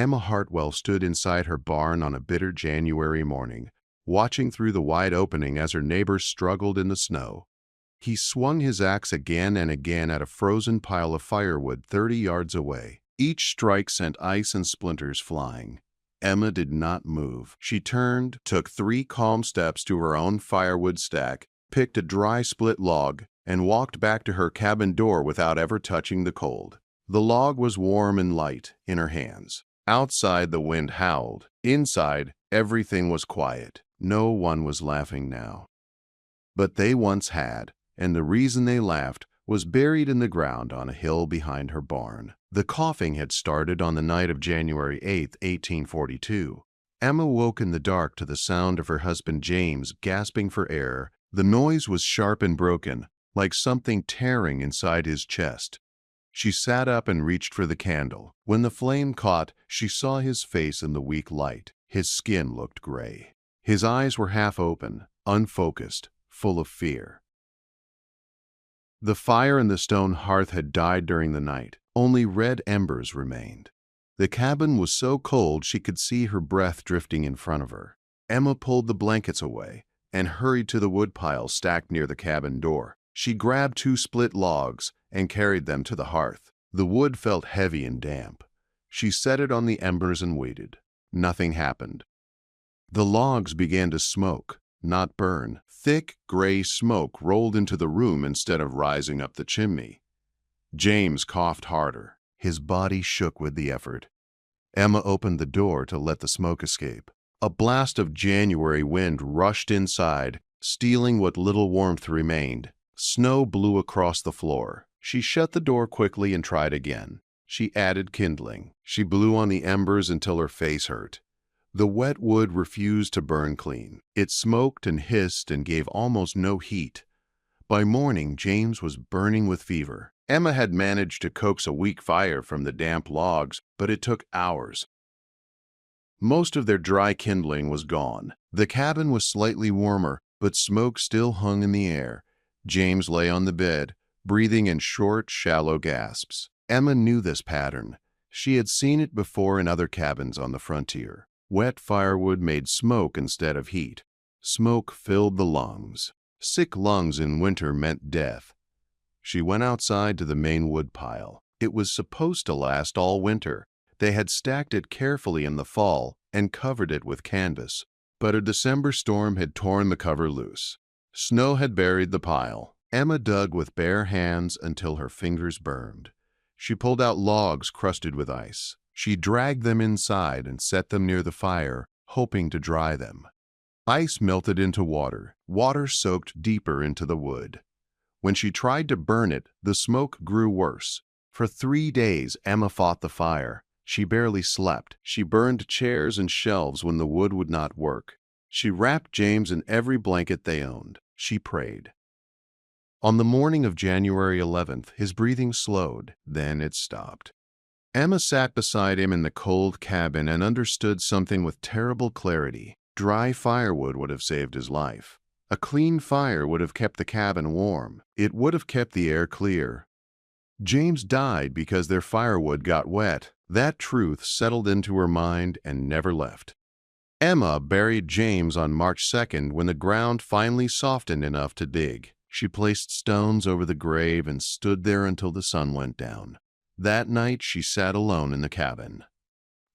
Emma Hartwell stood inside her barn on a bitter January morning, watching through the wide opening as her neighbors struggled in the snow. He swung his axe again and again at a frozen pile of firewood 30 yards away. Each strike sent ice and splinters flying. Emma did not move. She turned, took 3 calm steps to her own firewood stack, picked a dry split log, and walked back to her cabin door without ever touching the cold. The log was warm and light in her hands. Outside, the wind howled. Inside, everything was quiet. No one was laughing now. But they once had, and the reason they laughed was buried in the ground on a hill behind her barn. The coughing had started on the night of January 8, 1842. Emma woke in the dark to the sound of her husband James gasping for air. The noise was sharp and broken, like something tearing inside his chest. She sat up and reached for the candle. When the flame caught, she saw his face in the weak light. His skin looked gray. His eyes were half open, unfocused, full of fear. The fire in the stone hearth had died during the night. Only red embers remained. The cabin was so cold she could see her breath drifting in front of her. Emma pulled the blankets away and hurried to the woodpile stacked near the cabin door. She grabbed 2 split logs and carried them to the hearth. The wood felt heavy and damp. She set it on the embers and waited. Nothing happened. The logs began to smoke, not burn. Thick, gray smoke rolled into the room instead of rising up the chimney. James coughed harder. His body shook with the effort. Emma opened the door to let the smoke escape. A blast of January wind rushed inside, stealing what little warmth remained. Snow blew across the floor. She shut the door quickly and tried again. She added kindling. She blew on the embers until her face hurt. The wet wood refused to burn clean. It smoked and hissed and gave almost no heat. By morning, James was burning with fever. Emma had managed to coax a weak fire from the damp logs, but it took hours. Most of their dry kindling was gone. The cabin was slightly warmer, but smoke still hung in the air. James lay on the bed, breathing in short, shallow gasps. Emma knew this pattern. She had seen it before in other cabins on the frontier. Wet firewood made smoke instead of heat. Smoke filled the lungs. Sick lungs in winter meant death. She went outside to the main wood pile. It was supposed to last all winter. They had stacked it carefully in the fall and covered it with canvas. But a December storm had torn the cover loose. Snow had buried the pile. Emma dug with bare hands until her fingers burned. She pulled out logs crusted with ice. She dragged them inside and set them near the fire, hoping to dry them. Ice melted into water. Water soaked deeper into the wood. When she tried to burn it, the smoke grew worse. For 3 days, Emma fought the fire. She barely slept. She burned chairs and shelves when the wood would not work. She wrapped James in every blanket they owned. She prayed. On the morning of January 11th, his breathing slowed. Then it stopped. Emma sat beside him in the cold cabin and understood something with terrible clarity. Dry firewood would have saved his life. A clean fire would have kept the cabin warm. It would have kept the air clear. James died because their firewood got wet. That truth settled into her mind and never left. Emma buried James on March 2nd when the ground finally softened enough to dig. She placed stones over the grave and stood there until the sun went down. That night she sat alone in the cabin.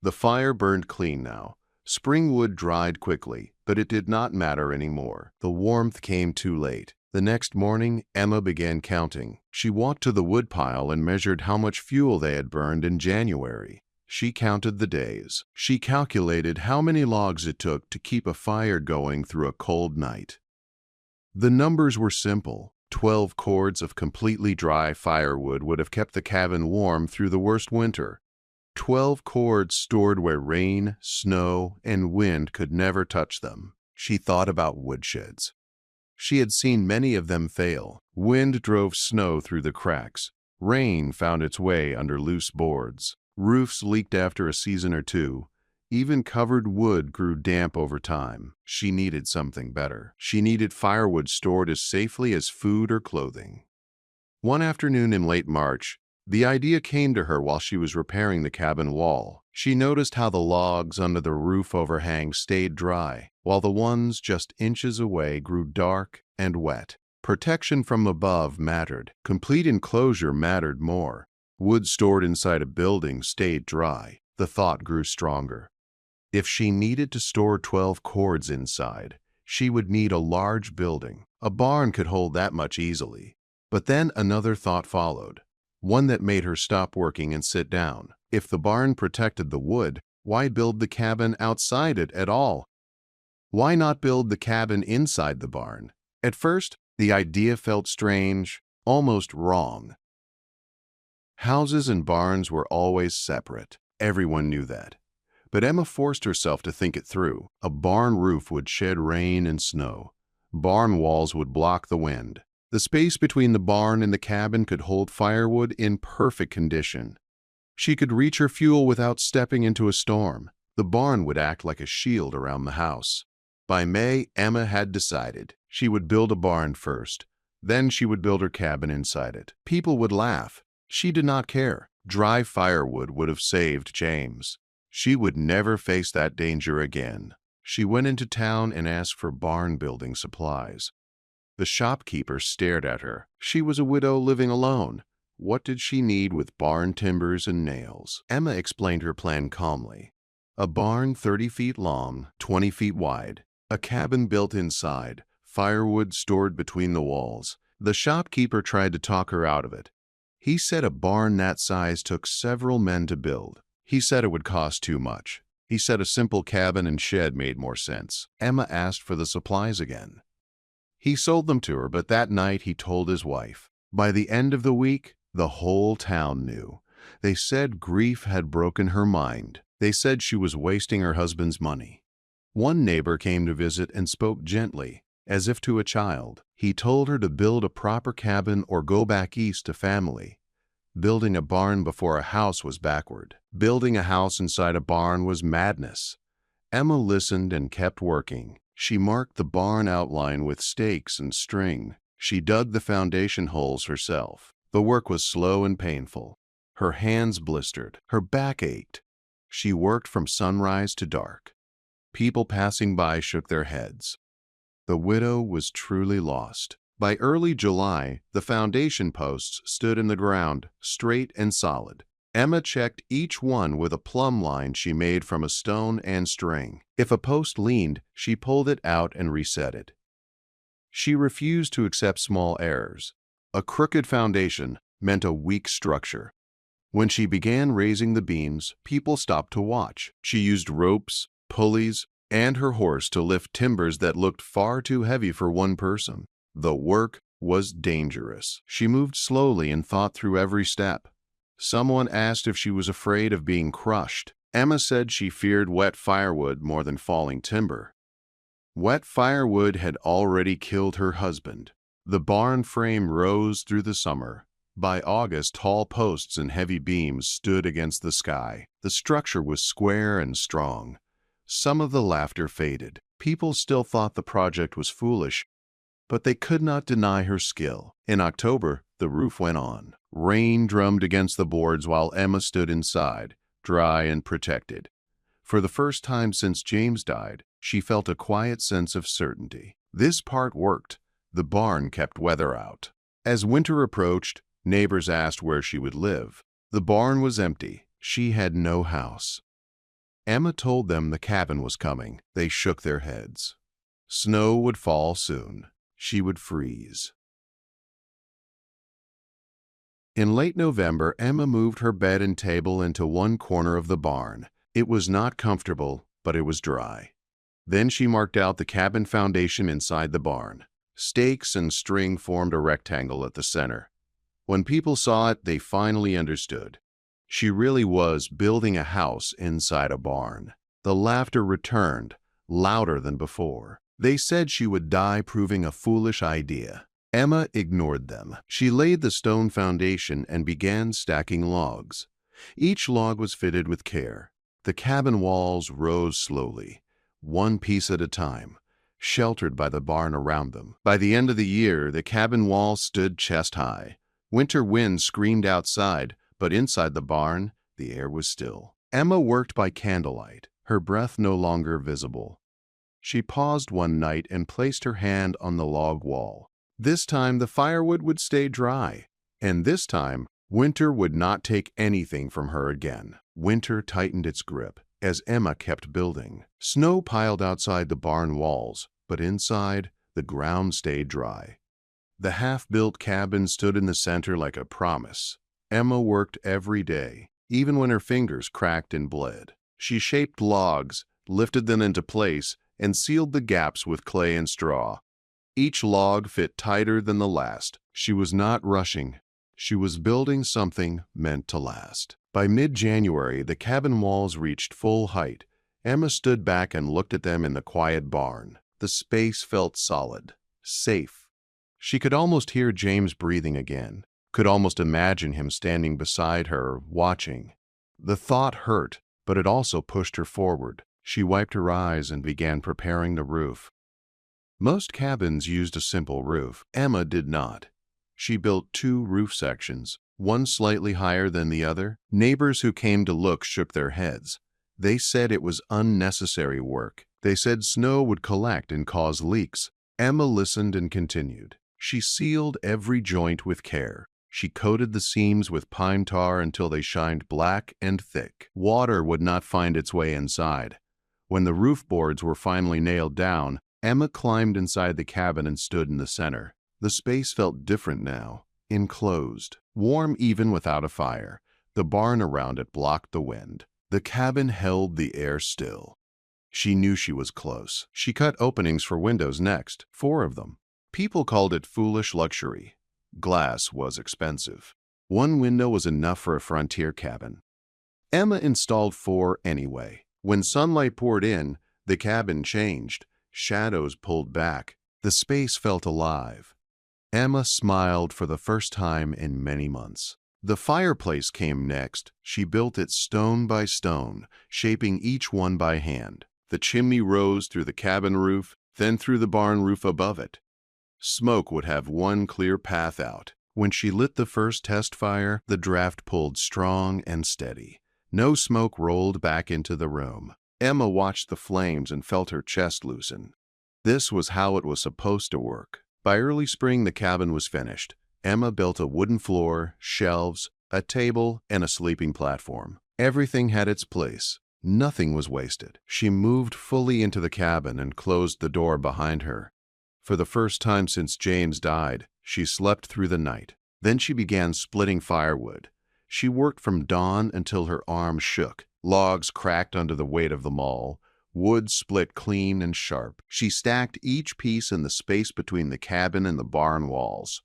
The fire burned clean now. Spring wood dried quickly, but it did not matter anymore. The warmth came too late. The next morning, Emma began counting. She walked to the woodpile and measured how much fuel they had burned in January. She counted the days. She calculated how many logs it took to keep a fire going through a cold night. The numbers were simple. 12 cords of completely dry firewood would have kept the cabin warm through the worst winter. 12 cords stored where rain, snow, and wind could never touch them. She thought about woodsheds. She had seen many of them fail. Wind drove snow through the cracks. Rain found its way under loose boards. Roofs leaked after a season or two. Even covered wood grew damp over time. She needed something better. She needed firewood stored as safely as food or clothing. One afternoon in late March, the idea came to her while she was repairing the cabin wall. She noticed how the logs under the roof overhang stayed dry, while the ones just inches away grew dark and wet. Protection from above mattered. Complete enclosure mattered more. Wood stored inside a building stayed dry. The thought grew stronger. If she needed to store 12 cords inside, she would need a large building. A barn could hold that much easily. But then another thought followed, one that made her stop working and sit down. If the barn protected the wood, why build the cabin outside it at all? Why not build the cabin inside the barn? At first, the idea felt strange, almost wrong. Houses and barns were always separate. Everyone knew that. But Emma forced herself to think it through. A barn roof would shed rain and snow. Barn walls would block the wind. The space between the barn and the cabin could hold firewood in perfect condition. She could reach her fuel without stepping into a storm. The barn would act like a shield around the house. By May, Emma had decided she would build a barn first. Then she would build her cabin inside it. People would laugh. She did not care. Dry firewood would have saved James. She would never face that danger again. She went into town and asked for barn building supplies. The shopkeeper stared at her. She was a widow living alone. What did she need with barn timbers and nails? Emma explained her plan calmly. A barn 30 feet long, 20 feet wide. A cabin built inside. Firewood stored between the walls. The shopkeeper tried to talk her out of it. He said a barn that size took several men to build. He said it would cost too much. He said a simple cabin and shed made more sense. Emma asked for the supplies again. He sold them to her, but that night he told his wife. By the end of the week, the whole town knew. They said grief had broken her mind. They said she was wasting her husband's money. One neighbor came to visit and spoke gently, as if to a child. He told her to build a proper cabin or go back east to family. Building a barn before a house was backward. Building a house inside a barn was madness. Emma listened and kept working. She marked the barn outline with stakes and string. She dug the foundation holes herself. The work was slow and painful. Her hands blistered. Her back ached. She worked from sunrise to dark. People passing by shook their heads. The widow was truly lost. By early July, the foundation posts stood in the ground, straight and solid. Emma checked each one with a plumb line she made from a stone and string. If a post leaned, she pulled it out and reset it. She refused to accept small errors. A crooked foundation meant a weak structure. When she began raising the beams, people stopped to watch. She used ropes, pulleys, and her horse to lift timbers that looked far too heavy for one person. The work was dangerous. She moved slowly and thought through every step. Someone asked if she was afraid of being crushed. Emma said she feared wet firewood more than falling timber. Wet firewood had already killed her husband. The barn frame rose through the summer. By August, tall posts and heavy beams stood against the sky. The structure was square and strong. Some of the laughter faded. People still thought the project was foolish, but they could not deny her skill. In October, the roof went on. Rain drummed against the boards while Emma stood inside, dry and protected. For the first time since James died, she felt a quiet sense of certainty. This part worked. The barn kept weather out. As winter approached, neighbors asked where she would live. The barn was empty. She had no house. Emma told them the cabin was coming. They shook their heads. Snow would fall soon. She would freeze. In late November, Emma moved her bed and table into one corner of the barn. It was not comfortable, but it was dry. Then she marked out the cabin foundation inside the barn. Stakes and string formed a rectangle at the center. When people saw it, they finally understood. She really was building a house inside a barn. The laughter returned, louder than before. They said she would die proving a foolish idea. Emma ignored them. She laid the stone foundation and began stacking logs. Each log was fitted with care. The cabin walls rose slowly, one piece at a time, sheltered by the barn around them. By the end of the year, the cabin wall stood chest high. Winter wind screamed outside, but inside the barn, the air was still. Emma worked by candlelight, her breath no longer visible. She paused one night and placed her hand on the log wall. This time the firewood would stay dry, and this time winter would not take anything from her again. Winter tightened its grip as Emma kept building. Snow piled outside the barn walls, but inside, the ground stayed dry. The half-built cabin stood in the center like a promise. Emma worked every day, even when her fingers cracked and bled. She shaped logs, lifted them into place, and sealed the gaps with clay and straw. Each log fit tighter than the last. She was not rushing. She was building something meant to last. By mid-January, the cabin walls reached full height. Emma stood back and looked at them in the quiet barn. The space felt solid, safe. She could almost hear James breathing again, could almost imagine him standing beside her, watching. The thought hurt, but it also pushed her forward. She wiped her eyes and began preparing the roof. Most cabins used a simple roof. Emma did not. She built 2 roof sections, one slightly higher than the other. Neighbors who came to look shook their heads. They said it was unnecessary work. They said snow would collect and cause leaks. Emma listened and continued. She sealed every joint with care. She coated the seams with pine tar until they shined black and thick. Water would not find its way inside. When the roof boards were finally nailed down, Emma climbed inside the cabin and stood in the center. The space felt different now, enclosed, warm even without a fire. The barn around it blocked the wind. The cabin held the air still. She knew she was close. She cut openings for windows next, 4 of them. People called it foolish luxury. Glass was expensive. 1 window was enough for a frontier cabin. Emma installed 4 anyway. When sunlight poured in, the cabin changed. Shadows pulled back. The space felt alive. Emma smiled for the first time in many months. The fireplace came next. She built it stone by stone, shaping each one by hand. The chimney rose through the cabin roof, then through the barn roof above it. Smoke would have one clear path out. When she lit the first test fire, the draft pulled strong and steady. No smoke rolled back into the room. Emma watched the flames and felt her chest loosen. This was how it was supposed to work. By early spring, the cabin was finished. Emma built a wooden floor, shelves, a table, and a sleeping platform. Everything had its place. Nothing was wasted. She moved fully into the cabin and closed the door behind her. For the first time since James died, she slept through the night. Then she began splitting firewood. She worked from dawn until her arms shook. Logs cracked under the weight of them all. Wood split clean and sharp. She stacked each piece in the space between the cabin and the barn walls.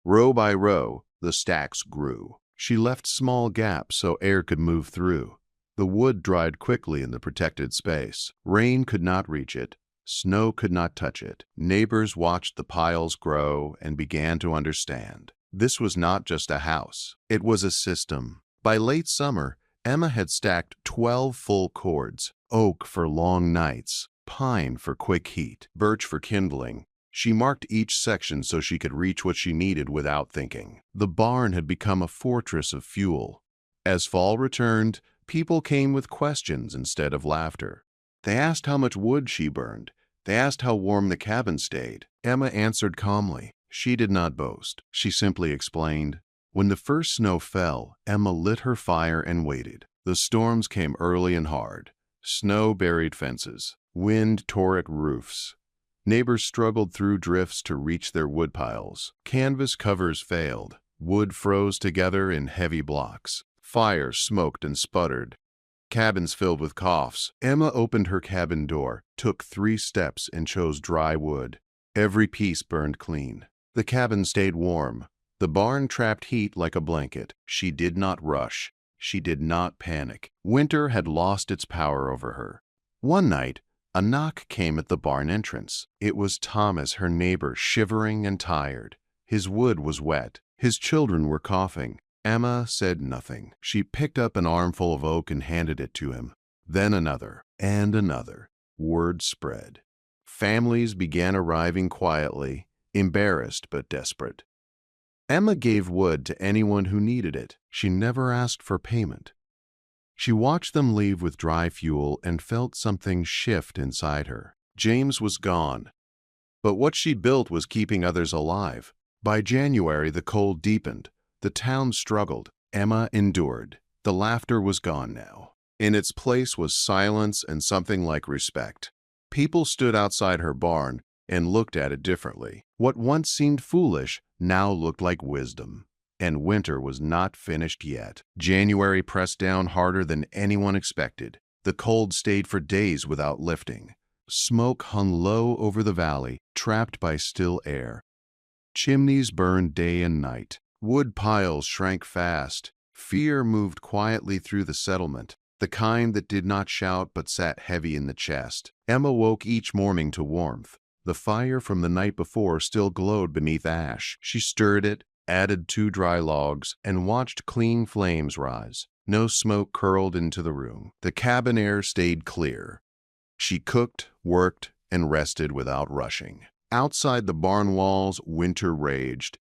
Row by row, the stacks grew. She left small gaps so air could move through. The wood dried quickly in the protected space. Rain could not reach it. Snow could not touch it. Neighbors watched the piles grow and began to understand. This was not just a house. It was a system. By late summer, Emma had stacked 12 full cords, oak for long nights, pine for quick heat, birch for kindling. She marked each section so she could reach what she needed without thinking. The barn had become a fortress of fuel. As fall returned, people came with questions instead of laughter. They asked how much wood she burned. They asked how warm the cabin stayed. Emma answered calmly. She did not boast. She simply explained. When the first snow fell, Emma lit her fire and waited. The storms came early and hard. Snow buried fences. Wind tore at roofs. Neighbors struggled through drifts to reach their woodpiles. Canvas covers failed. Wood froze together in heavy blocks. Fire smoked and sputtered. Cabins filled with coughs. Emma opened her cabin door, took 3 steps, and chose dry wood. Every piece burned clean. The cabin stayed warm. The barn trapped heat like a blanket. She did not rush. She did not panic. Winter had lost its power over her. One night, a knock came at the barn entrance. It was Thomas, her neighbor, shivering and tired. His wood was wet. His children were coughing. Emma said nothing. She picked up an armful of oak and handed it to him. Then another, and another. Word spread. Families began arriving quietly, embarrassed but desperate. Emma gave wood to anyone who needed it. She never asked for payment. She watched them leave with dry fuel and felt something shift inside her. James was gone, but what she built was keeping others alive. By January, the cold deepened. The town struggled. Emma endured. The laughter was gone now. In its place was silence and something like respect. People stood outside her barn and looked at it differently. What once seemed foolish now looked like wisdom. And winter was not finished yet. January pressed down harder than anyone expected. The cold stayed for days without lifting. Smoke hung low over the valley, trapped by still air. Chimneys burned day and night. Wood piles shrank fast. Fear moved quietly through the settlement, the kind that did not shout but sat heavy in the chest. Emma woke each morning to warmth. The fire from the night before still glowed beneath ash. She stirred it, added 2 dry logs, and watched clean flames rise. No smoke curled into the room. The cabin air stayed clear. She cooked, worked, and rested without rushing. Outside the barn walls, winter raged.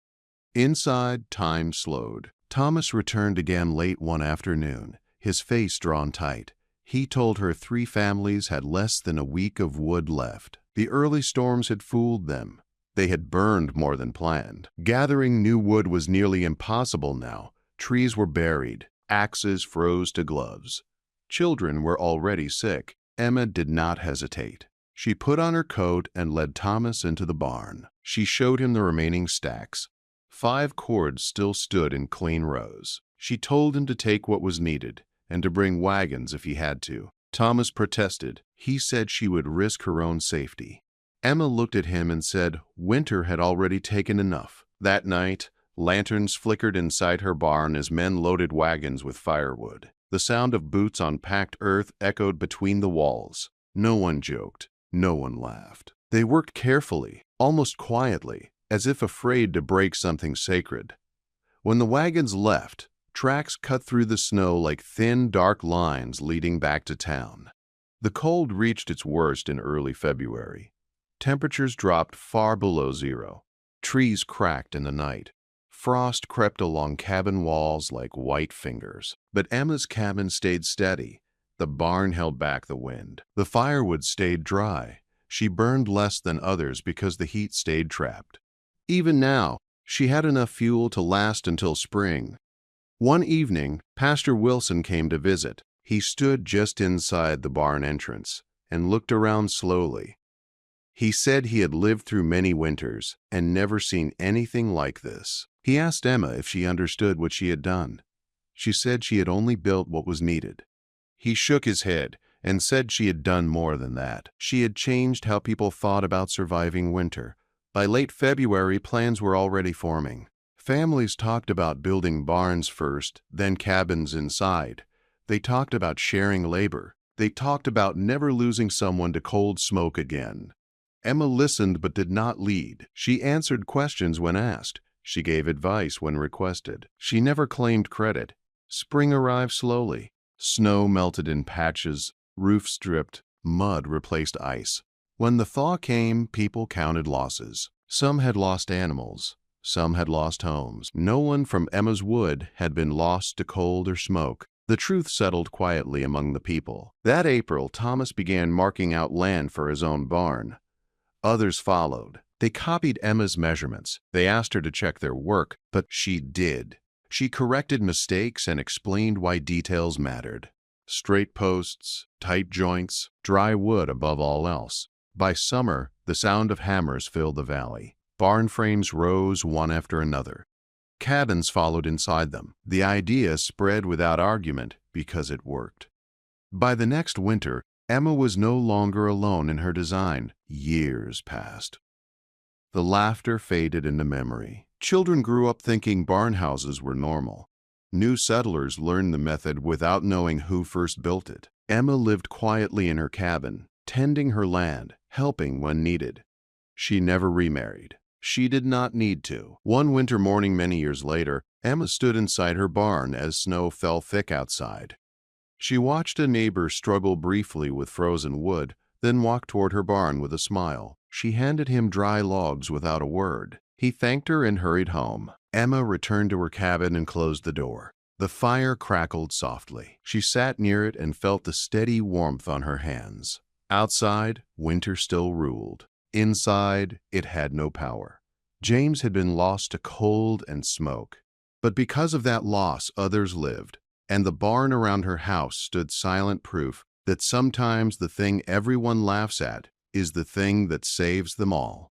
Inside, time slowed. Thomas returned again late one afternoon, his face drawn tight. He told her 3 families had less than a week of wood left. The early storms had fooled them. They had burned more than planned. Gathering new wood was nearly impossible now. Trees were buried. Axes froze to gloves. Children were already sick. Emma did not hesitate. She put on her coat and led Thomas into the barn. She showed him the remaining stacks. 5 cords still stood in clean rows. She told him to take what was needed and to bring wagons if he had to. Thomas protested. He said she would risk her own safety. Emma looked at him and said winter had already taken enough. That night, lanterns flickered inside her barn as men loaded wagons with firewood. The sound of boots on packed earth echoed between the walls. No one joked. No one laughed. They worked carefully, almost quietly, as if afraid to break something sacred. When the wagons left, tracks cut through the snow like thin, dark lines leading back to town. The cold reached its worst in early February. Temperatures dropped far below 0. Trees cracked in the night. Frost crept along cabin walls like white fingers. But Emma's cabin stayed steady. The barn held back the wind. The firewood stayed dry. She burned less than others because the heat stayed trapped. Even now, she had enough fuel to last until spring. One evening, Pastor Wilson came to visit. He stood just inside the barn entrance and looked around slowly. He said he had lived through many winters and never seen anything like this. He asked Emma if she understood what she had done. She said she had only built what was needed. He shook his head and said she had done more than that. She had changed how people thought about surviving winter. By late February, plans were already forming. Families talked about building barns first, then cabins inside. They talked about sharing labor. They talked about never losing someone to cold smoke again. Emma listened but did not lead. She answered questions when asked. She gave advice when requested. She never claimed credit. Spring arrived slowly. Snow melted in patches, roofs dripped, mud replaced ice. When the thaw came, people counted losses. Some had lost animals. Some had lost homes. No one from Emma's wood had been lost to cold or smoke. The truth settled quietly among the people. That April, Thomas began marking out land for his own barn. Others followed. They copied Emma's measurements. They asked her to check their work, but she did. She corrected mistakes and explained why details mattered. Straight posts, tight joints, dry wood above all else. By summer, the sound of hammers filled the valley. Barn frames rose one after another. Cabins followed inside them. The idea spread without argument because it worked. By the next winter, Emma was no longer alone in her design. Years passed. The laughter faded into memory. Children grew up thinking barn houses were normal. New settlers learned the method without knowing who first built it. Emma lived quietly in her cabin, tending her land, helping when needed. She never remarried. She did not need to. One winter morning many years later, Emma stood inside her barn as snow fell thick outside. She watched a neighbor struggle briefly with frozen wood, then walked toward her barn with a smile. She handed him dry logs without a word. He thanked her and hurried home. Emma returned to her cabin and closed the door. The fire crackled softly. She sat near it and felt the steady warmth on her hands. Outside, winter still ruled. Inside, it had no power. James had been lost to cold and smoke. But because of that loss, others lived, and the barn around her house stood silent proof that sometimes the thing everyone laughs at is the thing that saves them all.